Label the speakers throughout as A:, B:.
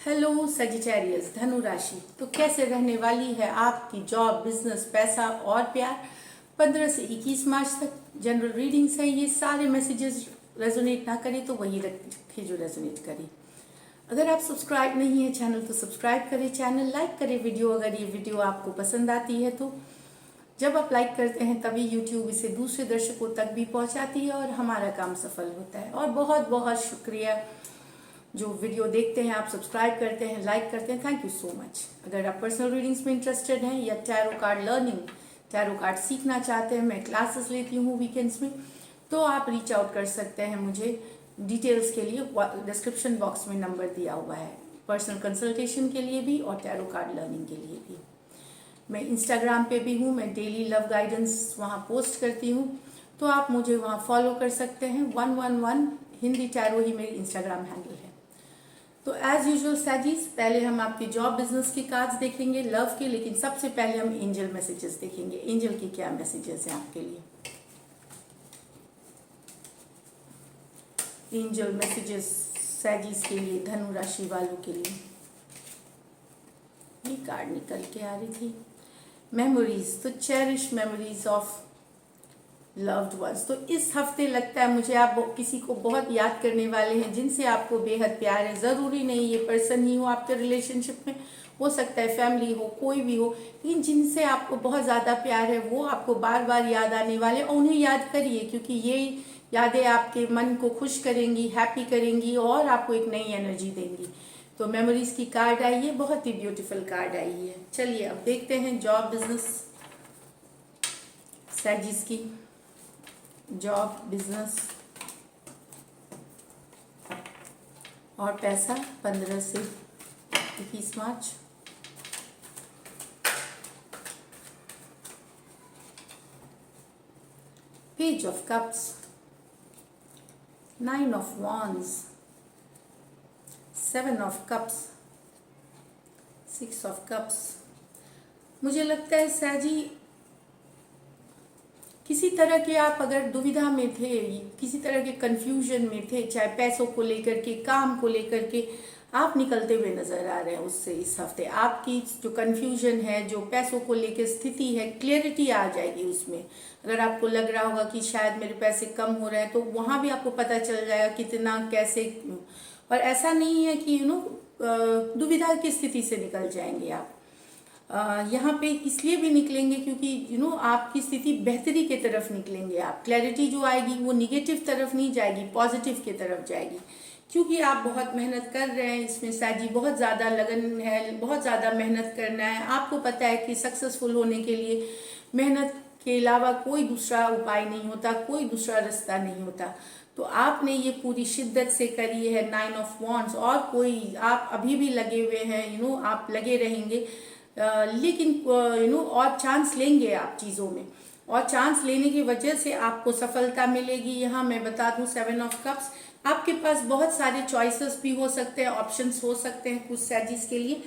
A: Hello Sagittarius धनु राशि। तो कैसे रहने वाली है आपकी जॉब, बिजनेस, पैसा और प्यार 15 से 21 मार्च तक। जनरल रीडिंग्स है, ये सारे मैसेजेस रेजोनेट ना करें तो वही रखें जो रेजोनेट करे। अगर आप सब्सक्राइब नहीं है चैनल तो सब्सक्राइब करें, चैनल लाइक करें वीडियो, अगर ये वीडियो आपको पसंद आती है तो। जब आप लाइक करते हैं तभी यूट्यूब इसे दूसरे दर्शकों तक भी पहुंचाती है और हमारा काम सफल होता है। और बहुत बहुत शुक्रिया जो वीडियो देखते हैं, आप सब्सक्राइब करते हैं, लाइक करते हैं, थैंक यू सो मच। अगर आप पर्सनल रीडिंग्स में इंटरेस्टेड हैं या tarot card learning, tarot card सीखना चाहते हैं, मैं क्लासेस लेती हूँ वीकेंड्स में, तो आप रीच आउट कर सकते हैं मुझे डिटेल्स के लिए। डिस्क्रिप्शन बॉक्स में नंबर दिया हुआ है, पर्सनल कंसल्टेशन के लिए भी और टैरो कार्ड लर्निंग के लिए भी। मैं इंस्टाग्राम पे भी हूँ, मैं डेली लव गाइडेंस वहाँ पोस्ट करती हूँ, तो आप मुझे वहाँ फॉलो कर सकते हैं। 111 हिंदी टैरो ही मेरी इंस्टाग्राम हैंडल है। तो एज यूजुअल सैजीज, पहले हम आपके जॉब बिजनेस के कार्ड्स देखेंगे, लव के, लेकिन सबसे पहले हम एंजल मैसेजेस देखेंगे। एंजल की क्या मैसेजेस हैं आपके लिए। एंजल मैसेजेस सैजीज के लिए, धनु राशि वालों के लिए। ये कार्ड निकल के आ रही थी, मेमोरीज। तो cherish memories of loved ones. तो इस हफ्ते लगता है मुझे आप किसी को बहुत याद करने वाले हैं जिनसे आपको बेहद प्यार है। ज़रूरी नहीं ये पर्सन ही हो आपके रिलेशनशिप में, हो सकता है फैमिली हो, कोई भी हो, लेकिन जिनसे आपको बहुत ज़्यादा प्यार है वो आपको बार बार याद आने वाले। और उन्हें याद करिए क्योंकि ये यादें आपके मन को खुश करेंगी, हैप्पी करेंगी और आपको एक नई एनर्जी देंगी। तो मेमोरीज की कार्ड आई है, बहुत ही ब्यूटीफुल कार्ड आई है। चलिए अब देखते हैं जॉब बिजनेस सैजिस की। जॉब, बिजनेस और पैसा 15 से 21 मार्च। Page of cups, 9 of wands, 7 of cups, 6 of cups. मुझे लगता है सैजी किसी तरह के आप अगर दुविधा में थे, किसी तरह के कंफ्यूजन में थे, चाहे पैसों को लेकर के, काम को लेकर के, आप निकलते हुए नजर आ रहे हैं उससे। इस हफ्ते आपकी जो कंफ्यूजन है, जो पैसों को लेकर स्थिति है, क्लियरिटी आ जाएगी उसमें। अगर आपको लग रहा होगा कि शायद मेरे पैसे कम हो रहे हैं तो वहाँ भी आपको पता चल जाएगा कितना, कैसे। और ऐसा नहीं है कि दुविधा की स्थिति से निकल जाएंगे आप। यहाँ पे इसलिए भी निकलेंगे क्योंकि आपकी स्थिति बेहतरी के तरफ निकलेंगे आप। क्लैरिटी जो आएगी वो निगेटिव तरफ नहीं जाएगी, पॉजिटिव के तरफ जाएगी, क्योंकि आप बहुत मेहनत कर रहे हैं इसमें सैजी। बहुत ज़्यादा लगन है, बहुत ज़्यादा मेहनत करना है। आपको पता है कि सक्सेसफुल होने के लिए मेहनत के अलावा कोई दूसरा उपाय नहीं होता, कोई दूसरा रास्ता नहीं होता। तो आपने ये पूरी शिद्दत से करी है 9 ऑफ वॉन्ड्स। और कोई आप अभी भी लगे हुए हैं, आप लगे रहेंगे, लेकिन और चांस लेंगे आप चीज़ों में, और चांस लेने की वजह से आपको सफलता मिलेगी। यहाँ मैं बता दूँ 7 ऑफ कप्स, आपके पास बहुत सारे चॉइसेस भी हो सकते हैं, ऑप्शंस हो सकते हैं कुछ सैजिस के लिए,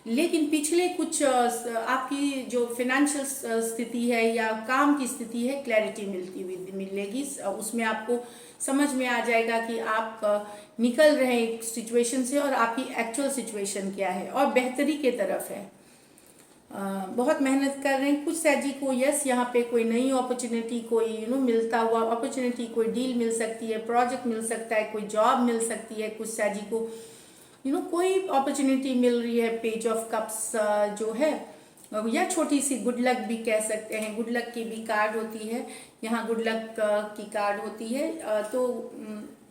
A: लेकिन पिछले कुछ आपकी जो फाइनेंशियल स्थिति है या काम की स्थिति है, क्लैरिटी मिलती हुई मिलेगी। उसमें आपको समझ में आ जाएगा कि आप निकल रहे हैं सिचुएशन से और आपकी एक्चुअल सिचुएशन क्या है और बेहतरी के तरफ है। बहुत मेहनत कर रहे हैं कुछ सैजी को। यस, यहाँ पे कोई नई अपॉर्चुनिटी, कोई मिलता हुआ अपॉर्चुनिटी, कोई डील मिल सकती है, प्रोजेक्ट मिल सकता है, कोई जॉब मिल सकती है कुछ सैजी को, कोई अपॉर्चुनिटी मिल रही है। पेज ऑफ कप्स जो है, या छोटी सी गुड लक भी कह सकते हैं, गुड लक की भी कार्ड होती है, यहाँ गुड लक की कार्ड होती है। तो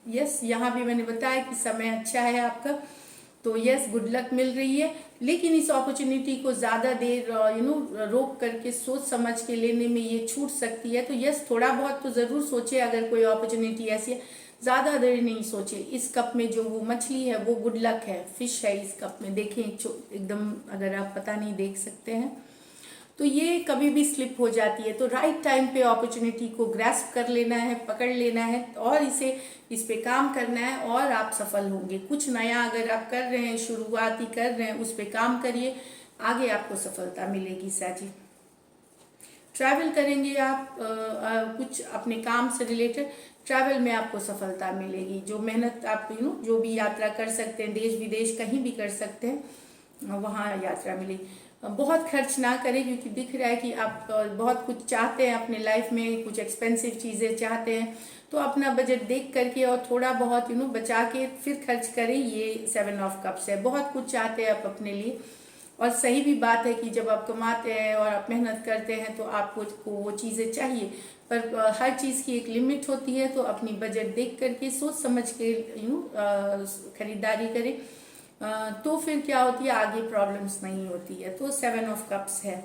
A: यस, यहाँ भी मैंने बताया कि समय अच्छा है आपका, तो यस गुड लक मिल रही है। लेकिन इस अपॉर्चुनिटी को ज़्यादा देर रोक करके सोच समझ के लेने में ये छूट सकती है। तो यस, थोड़ा बहुत तो ज़रूर सोचे अगर कोई अपॉर्चुनिटी ऐसी है, ज़्यादा देर नहीं सोचे। इस कप में जो वो मछली है वो गुड लक है, फिश है इस कप में, देखें एकदम, अगर आप पता नहीं देख सकते हैं तो ये कभी भी स्लिप हो जाती है। तो राइट टाइम पे अपॉर्चुनिटी को ग्रैस्प कर लेना है, पकड़ लेना है और इस पे काम करना है और आप सफल होंगे। कुछ नया अगर आप कर रहे हैं, शुरुआती कर रहे हैं, उस पे काम करिए, आगे आपको सफलता मिलेगी सैजी। ट्रैवल करेंगे आप कुछ अपने काम से रिलेटेड ट्रैवल में आपको सफलता मिलेगी। जो मेहनत आप जो भी यात्रा कर सकते हैं, देश विदेश कहीं भी कर सकते हैं, वहाँ यात्रा मिलेगी। बहुत खर्च ना करें, क्योंकि दिख रहा है कि आप बहुत कुछ चाहते हैं अपने लाइफ में, कुछ एक्सपेंसिव चीज़ें चाहते हैं, तो अपना बजट देख करके और थोड़ा बहुत बचा के फिर खर्च करें। ये 7 ऑफ कप्स है। बहुत कुछ चाहते हैं आप अपने लिए, और सही भी बात है कि जब आप कमाते हैं और आप मेहनत करते हैं तो आपको वो चीज़ें चाहिए, पर हर चीज़ की एक लिमिट होती है। तो अपनी बजट देख करके सोच समझ के खरीदारी करें, तो फिर क्या होती है, आगे प्रॉब्लम्स नहीं होती है। तो 7 ऑफ कप्स है।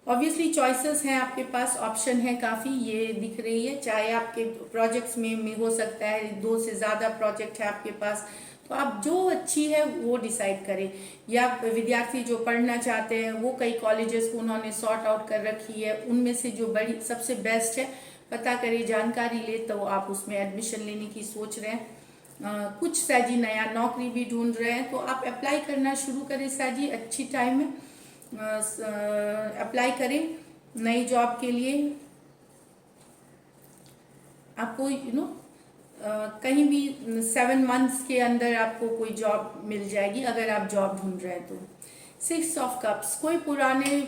A: ऑब्वियसली चॉइसेस हैं आपके पास, ऑप्शन है काफ़ी, ये दिख रही है। चाहे आपके प्रोजेक्ट्स में हो सकता है 2 से ज़्यादा प्रोजेक्ट है आपके पास, तो आप जो अच्छी है वो डिसाइड करें। या विद्यार्थी जो पढ़ना चाहते हैं, वो कई कॉलेजेस को उन्होंने सॉर्ट आउट कर रखी है, उनमें से जो बड़ी सबसे बेस्ट है पता करें, जानकारी ले, तो आप उसमें एडमिशन लेने की सोच रहे हैं। कुछ साजी नया नौकरी भी ढूंढ रहे हैं, तो आप अप्लाई करना शुरू करें साजी, अच्छी टाइम है, अप्लाई करें नई जॉब के लिए। आपको कहीं भी 7 मंथ्स के अंदर आपको कोई जॉब मिल जाएगी, अगर आप जॉब ढूंढ रहे हैं तो। 6 ऑफ कप्स, कोई पुराने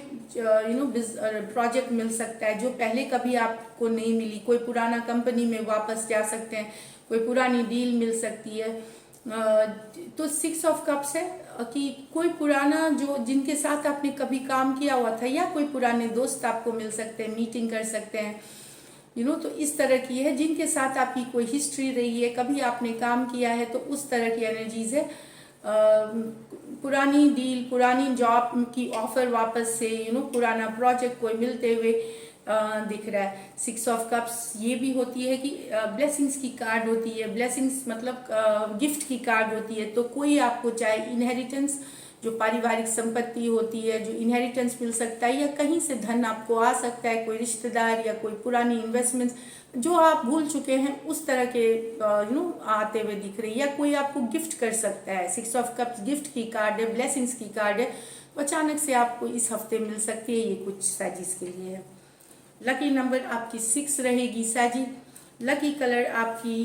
A: प्रोजेक्ट मिल सकता है जो पहले कभी आपको नहीं मिली। कोई पुराना कंपनी में वापस जा सकते हैं, कोई पुरानी डील मिल सकती है। तो 6 ऑफ कप्स है कि कोई पुराना जो जिनके साथ आपने कभी काम किया हुआ था, या कोई पुराने दोस्त आपको मिल सकते हैं, मीटिंग कर सकते हैं, तो इस तरह की है। जिनके साथ आपकी कोई हिस्ट्री रही है, कभी आपने काम किया है, तो उस तरह की एनर्जीज है। पुरानी डील, पुरानी जॉब की ऑफर वापस से, पुराना प्रोजेक्ट कोई मिलते हुए दिख रहा है। 6 ऑफ कप्स ये भी होती है कि ब्लेसिंग्स की कार्ड होती है। ब्लेसिंग्स मतलब गिफ्ट की कार्ड होती है। तो कोई आपको चाहे इनहेरिटेंस, जो पारिवारिक संपत्ति होती है, जो इनहेरिटेंस मिल सकता है, या कहीं से धन आपको आ सकता है, कोई रिश्तेदार या कोई पुरानी इन्वेस्टमेंट्स जो आप भूल चुके हैं, उस तरह के आते हुए दिख रही है। या कोई आपको गिफ्ट कर सकता है। 6 ऑफ कप्स गिफ्ट की कार्ड है, ब्लेसिंग्स की कार्ड है। अचानक से आपको इस हफ्ते मिल सकती है, ये कुछ साजिश के लिए है। लकी नंबर आपकी 6 रहेगी साजी। लकी कलर आपकी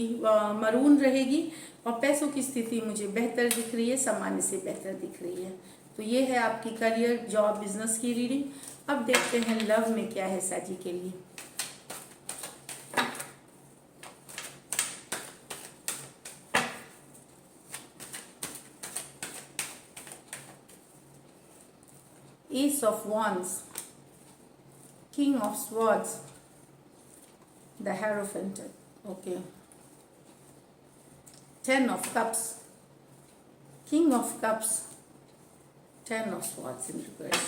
A: मरून रहेगी। और पैसों की स्थिति मुझे बेहतर दिख रही है, सामान्य से बेहतर दिख रही है। तो ये है आपकी करियर, जॉब, बिजनेस की रीडिंग। अब देखते हैं लव में क्या है साजी के लिए। S of wands, King of Swords, the Hierophant, okay. 10 of Cups, King of Cups, 10 of Swords in reverse.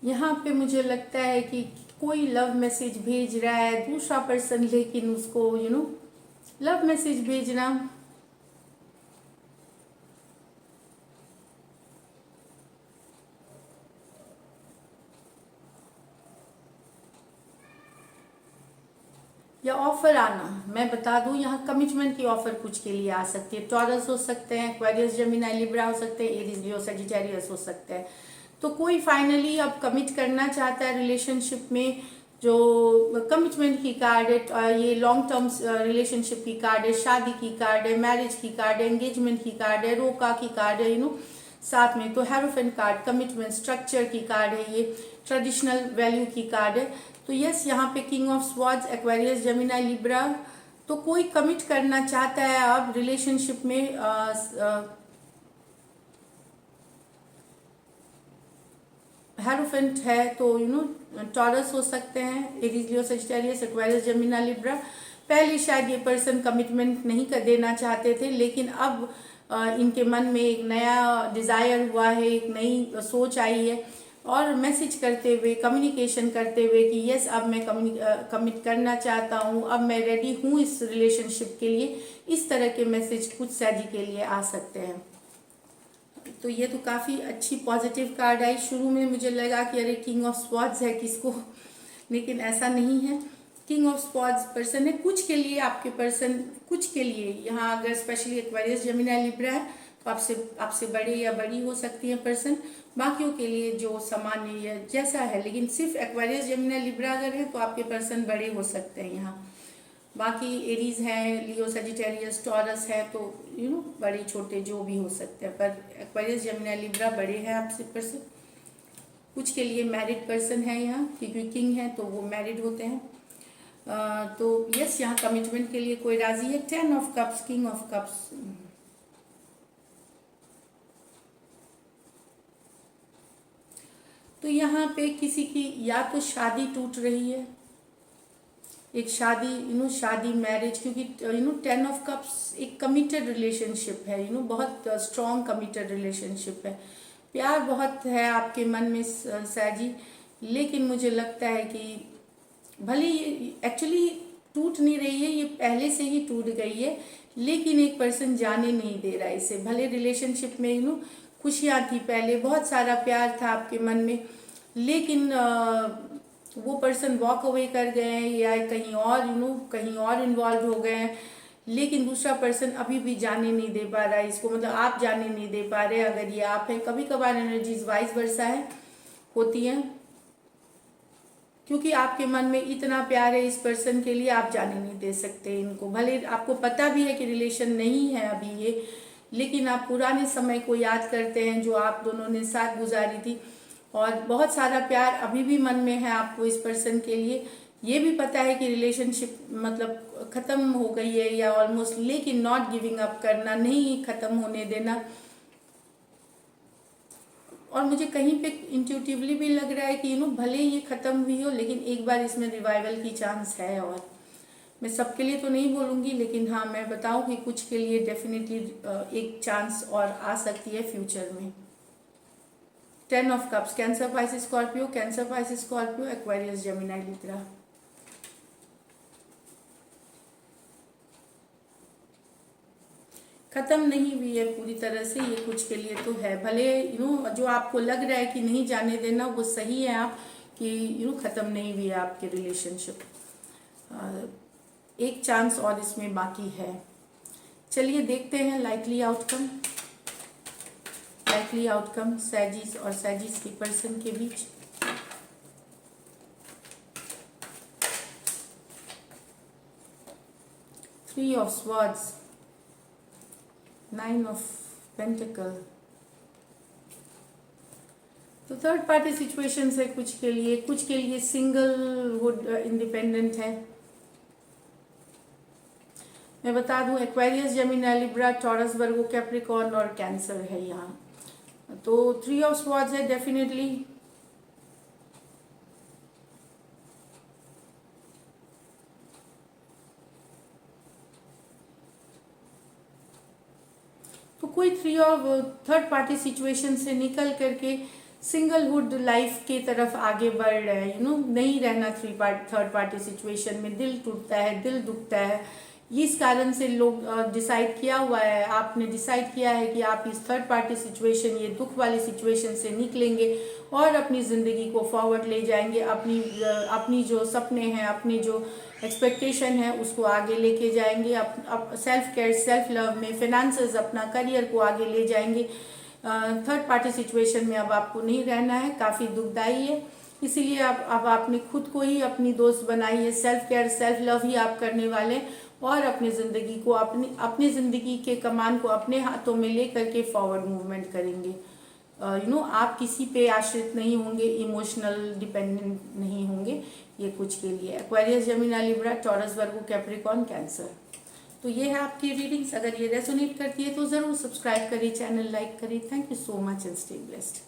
A: यहाँ पे मुझे लगता है कि कोई लव मैसेज भेज रहा है दूसरा पर्सन, लेकिन उसको लव मैसेज भेजना या ऑफर आना, मैं बता दूं, यहाँ कमिटमेंट की ऑफर कुछ के लिए आ सकती है। टॉरस हो सकते हैं, एक्वेरियस, जेमिनी, लिब्रा हो सकते हैं, एरीज, लियो, सजिटेरियस हो सकते हैं। तो कोई फाइनली अब कमिट करना चाहता है रिलेशनशिप में, जो कमिटमेंट की कार्ड है। ये लॉन्ग टर्म रिलेशनशिप की कार्ड है, शादी की कार्ड है, मैरिज की कार्ड है, एंगेजमेंट की कार्ड है, रोका की कार्ड है, साथ में। तो हेरोफेंट कार्ड कमिटमेंट, स्ट्रक्चर की कार्ड है, ये ट्रेडिशनल वैल्यू की कार्ड है। तो यस, यहाँ पे king of swords, Aquarius, Gemini, Libra, तो कोई कमिट करना चाहता है अब रिलेशनशिप में। हेरोफेंट है तो टॉरस हो सकते हैं, एरीज, लियो, सजिटेरियस, एक्वेरियस, जेमिनी, लिब्रा। पहले शायद ये पर्सन कमिटमेंट नहीं कर देना चाहते थे, लेकिन अब इनके मन में एक नया डिज़ायर हुआ है, एक नई सोच आई है, और मैसेज करते हुए, कम्युनिकेशन करते हुए कि यस, अब मैं कमिट करना चाहता हूँ, अब मैं रेडी हूँ इस रिलेशनशिप के लिए। इस तरह के मैसेज कुछ साजी के लिए आ सकते हैं। तो ये तो काफ़ी अच्छी पॉजिटिव कार्ड आई। शुरू में मुझे लगा कि अरे किंग ऑफ स्वॉर्ड्स है किसको, लेकिन ऐसा नहीं है। किंग ऑफ स्वॉर्ड्स पर्सन है कुछ के लिए, आपके पर्सन कुछ के लिए। यहाँ अगर स्पेशली एक्वेरियस, जेमिनी, लिब्रा है तो आपसे आपसे बड़े या बड़ी हो सकती है पर्सन, बाकियों के लिए जो सामान्य या जैसा है। लेकिन सिर्फ एक्वेरियस, जेमिनी, लिब्रा अगर है तो आपके पर्सन बड़े हो सकते हैं यहाँ। बाकी एरीज है, लियो, सजिटेरियस, टॉरस है तो बड़े छोटे जो भी हो सकते हैं, पर एक्वेरियस, जेमिनी, लिब्रा बड़े हैं आपसे पर्सन। कुछ के लिए मैरिड पर्सन है यहाँ, क्योंकि किंग है तो वो मैरिड होते हैं। तो यस, यहाँ कमिटमेंट के लिए कोई राजी है। 10 of cups, king of cups. तो यहाँ पे किसी की या तो शादी टूट रही है, एक शादी शादी, मैरिज, क्योंकि 10 ऑफ कप्स एक कमिटेड रिलेशनशिप है, बहुत स्ट्रॉन्ग कमिटेड रिलेशनशिप है। प्यार बहुत है आपके मन में सैजी, लेकिन मुझे लगता है कि भले ये एक्चुअली टूट नहीं रही है, ये पहले से ही टूट गई है, लेकिन एक पर्सन जाने नहीं दे रहा है इसे। भले रिलेशनशिप में खुशियाँ थी, पहले बहुत सारा प्यार था आपके मन में, लेकिन वो पर्सन वॉक अवे कर गए हैं या कहीं और कहीं और इन्वॉल्व हो गए हैं, लेकिन दूसरा पर्सन अभी भी जाने नहीं दे पा रहा है इसको, मतलब आप जाने नहीं दे पा रहे। अगर ये आप है, कभी कभार एनर्जीज वाइस वर्सा है, होती हैं, क्योंकि आपके मन में इतना प्यार है इस पर्सन के लिए, आप जाने नहीं दे सकते इनको। भले आपको पता भी है कि रिलेशन नहीं है अभी ये, लेकिन आप पुराने समय को याद करते हैं जो आप दोनों ने साथ गुजारी थी, और बहुत सारा प्यार अभी भी मन में है आपको इस पर्सन के लिए। ये भी पता है कि रिलेशनशिप मतलब खत्म हो गई है या ऑलमोस्ट, लेकिन नॉट गिविंग अप करना, नहीं खत्म होने देना। और मुझे कहीं पे इंट्यूटिवली भी लग रहा है कि भले ये खत्म हुई हो, लेकिन एक बार इसमें रिवाइवल की चांस है। और मैं सबके लिए तो नहीं बोलूँगी, लेकिन हाँ मैं बताऊँ कि कुछ के लिए डेफिनेटली एक चांस और आ सकती है फ्यूचर में। 10 of cups, cancer, Pisces, Scorpio, cancer, Pisces, Scorpio, Aquarius, Gemini, Libra. खत्म नहीं हुई है पूरी तरह से, ये कुछ के लिए तो है। भले जो आपको लग रहा है कि नहीं जाने देना, वो सही है आप कि खत्म नहीं हुई है आपके रिलेशनशिप, एक चांस और इसमें बाकी है। चलिए देखते हैं लाइकली आउटकम। लाइकली आउटकम सैजिस और सैजिस के पर्सन के बीच। Three of swords, 9 of pentacle. तो थर्ड पार्टी सिचुएशन है कुछ के लिए सिंगलहुड इंडिपेंडेंट है। मैं बता दूं एक्वेरियस, जेमिनी, लिब्रा, टॉरस, वर्गो, कैप्रिकॉर्न और कैंसर है यहाँ। तो 3 ऑफ स्वॉर्ड्स है डेफिनेटली। तो कोई थर्ड पार्टी सिचुएशन से निकल करके सिंगलहुड लाइफ की तरफ आगे बढ़ रहा है। नहीं रहना थर्ड पार्टी सिचुएशन में, दिल टूटता है, दिल दुखता है। इस कारण से लोग डिसाइड किया हुआ है, आपने डिसाइड किया है कि आप इस थर्ड पार्टी सिचुएशन, ये दुख वाली सिचुएशन से निकलेंगे और अपनी ज़िंदगी को फॉरवर्ड ले जाएंगे। अपनी जो सपने हैं, अपनी जो एक्सपेक्टेशन है, उसको आगे लेके जाएंगे। सेल्फ केयर, सेल्फ लव में, फिनेंसेस, अपना करियर को आगे ले जाएंगे। थर्ड पार्टी सिचुएशन में अब आपको नहीं रहना है, काफ़ी दुखदाई है। इसीलिए अब आपने खुद को ही अपनी दोस्त बनाई है। सेल्फ केयर, सेल्फ लव ही आप करने वाले, और अपनी ज़िंदगी को अपनी ज़िंदगी के कमान को अपने हाथों में ले करके फॉरवर्ड मूवमेंट करेंगे। आप किसी पे आश्रित नहीं होंगे, इमोशनल डिपेंडेंट नहीं होंगे। ये कुछ के लिए एक्वेरियस, जेमिनी, लिब्रा, टॉरस, वर्गो, कैप्रिकॉर्न, कैंसर। तो ये है आपकी रीडिंग्स। अगर ये रेजोनेट करती है तो ज़रूर सब्सक्राइब करिए, चैनल लाइक करिए। Thank you so much and stay blessed.